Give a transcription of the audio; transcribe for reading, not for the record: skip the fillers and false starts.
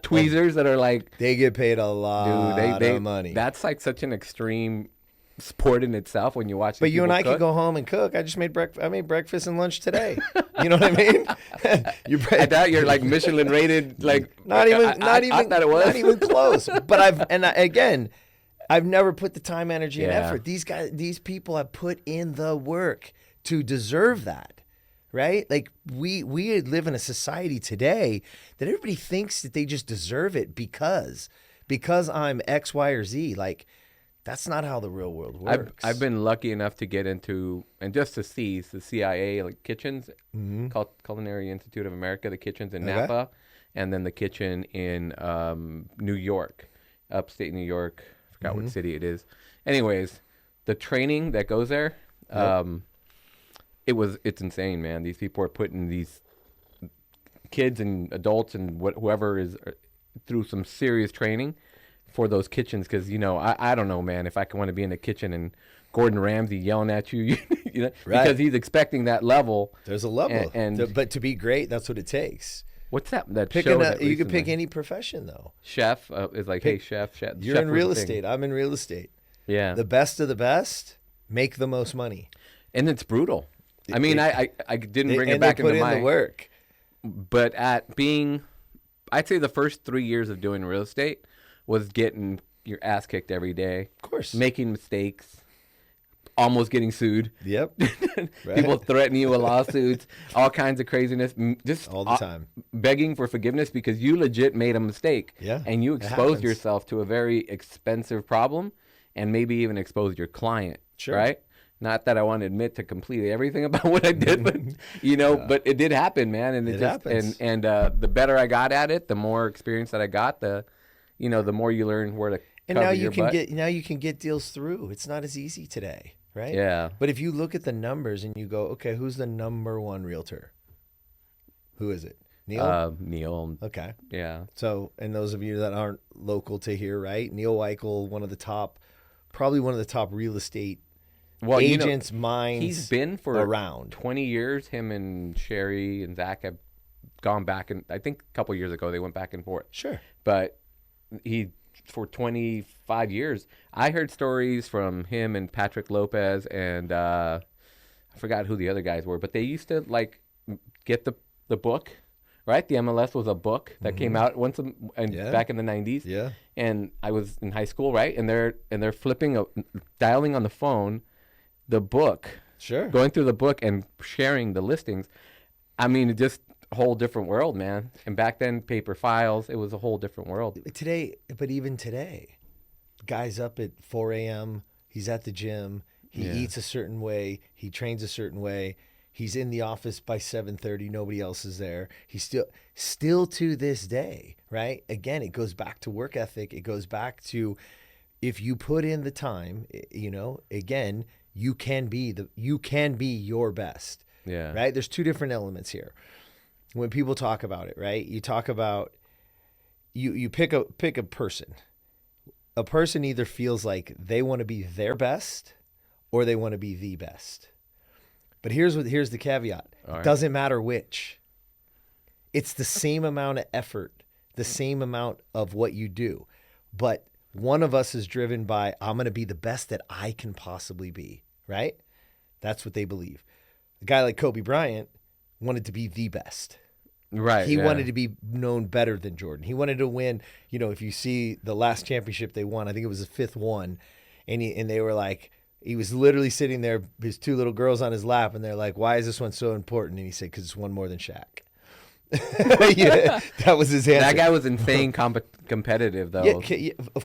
tweezers that are like, They get paid a lot of money. That's like such an extreme sport in itself when you watch. But you and I could go home and cook. I just made breakfast. I made breakfast and lunch today. You know what I mean? I doubt you're like Michelin rated. Like not even. I thought it was. Not even close. But I've never put the time, energy, and effort. These people have put in the work to deserve that, right? Like we live in a society today that everybody thinks that they just deserve it because I'm X, Y, or Z. Like that's not how the real world works. I've been lucky enough to get into and just to see the CIA like kitchens, called Culinary Institute of America, the kitchens in Napa, and then the kitchen in New York, upstate New York. Forgot what city it is. Anyways, the training that goes there, it's insane, man. These people are putting these kids and adults and whoever is through some serious training for those kitchens. Because I don't know, man, if I want to be in a kitchen and Gordon Ramsay yelling at you, because he's expecting that level. There's a level, but to be great, that's what it takes. What's that show? You can pick any profession though. Chef is like, hey, chef. You're in real estate. I'm in real estate. Yeah. The best of the best make the most money. And it's brutal. I mean, I didn't bring it back into my work. But I'd say the first 3 years of doing real estate was getting your ass kicked every day. Of course. Making mistakes. Almost getting sued. Yep. Right. People threatening you with lawsuits, all kinds of craziness, just all the time. Begging for forgiveness because you legit made a mistake. Yeah. And you exposed yourself to a very expensive problem and maybe even exposed your client. Sure. Right? Not that I want to admit to completely everything about what I did, but but it did happen, man. And it just happens. And the better I got at it, the more experience that I got, the more you learn where to and cover now you your can butt. now you can get deals through. It's not as easy today. Right? Yeah. But if you look at the numbers and you go, okay, who's the number one realtor? Who is it? Neil? Neil. Okay. Yeah. So, and those of you that aren't local to here, right? Neil Weichel, probably one of the top real estate agents, minds. He's been for around 20 years. Him and Sherry and Zach have gone back, and I think a couple years ago they went back and forth. Sure. But for 25 years, I heard stories from him and Patrick Lopez and I forgot who the other guys were, but they used to like get the book, right? The MLS was a book that came out back in the 90s. Yeah. And I was in high school, right? And they're dialing on the phone the book. Sure. Going through the book and sharing the listings. I mean, it just whole different world, man. And back then, paper files, it was a whole different world. But even today, guy's up at 4 a.m., he's at the gym, he eats a certain way, he trains a certain way, he's in the office by 7:30, nobody else is there. He's still to this day, right? Again, it goes back to work ethic. It goes back to if you put in the time, again, you can be your best. Yeah. Right? There's two different elements here. When people talk about it, right? You talk about you pick a person. A person either feels like they want to be their best or they want to be the best. But here's the caveat. All right. It doesn't matter which. It's the same amount of effort, the same amount of what you do. But one of us is driven by, I'm going to be the best that I can possibly be, right? That's what they believe. A guy like Kobe Bryant wanted to be the best. Right. He wanted to be known better than Jordan. He wanted to win. If you see the last championship they won, I think it was the fifth one, and they were like, he was literally sitting there, his two little girls on his lap, and they're like, "Why is this one so important?" And he said, "Because it's one more than Shaq." Yeah, that was his answer. That guy was insane competitive, though. Yeah, of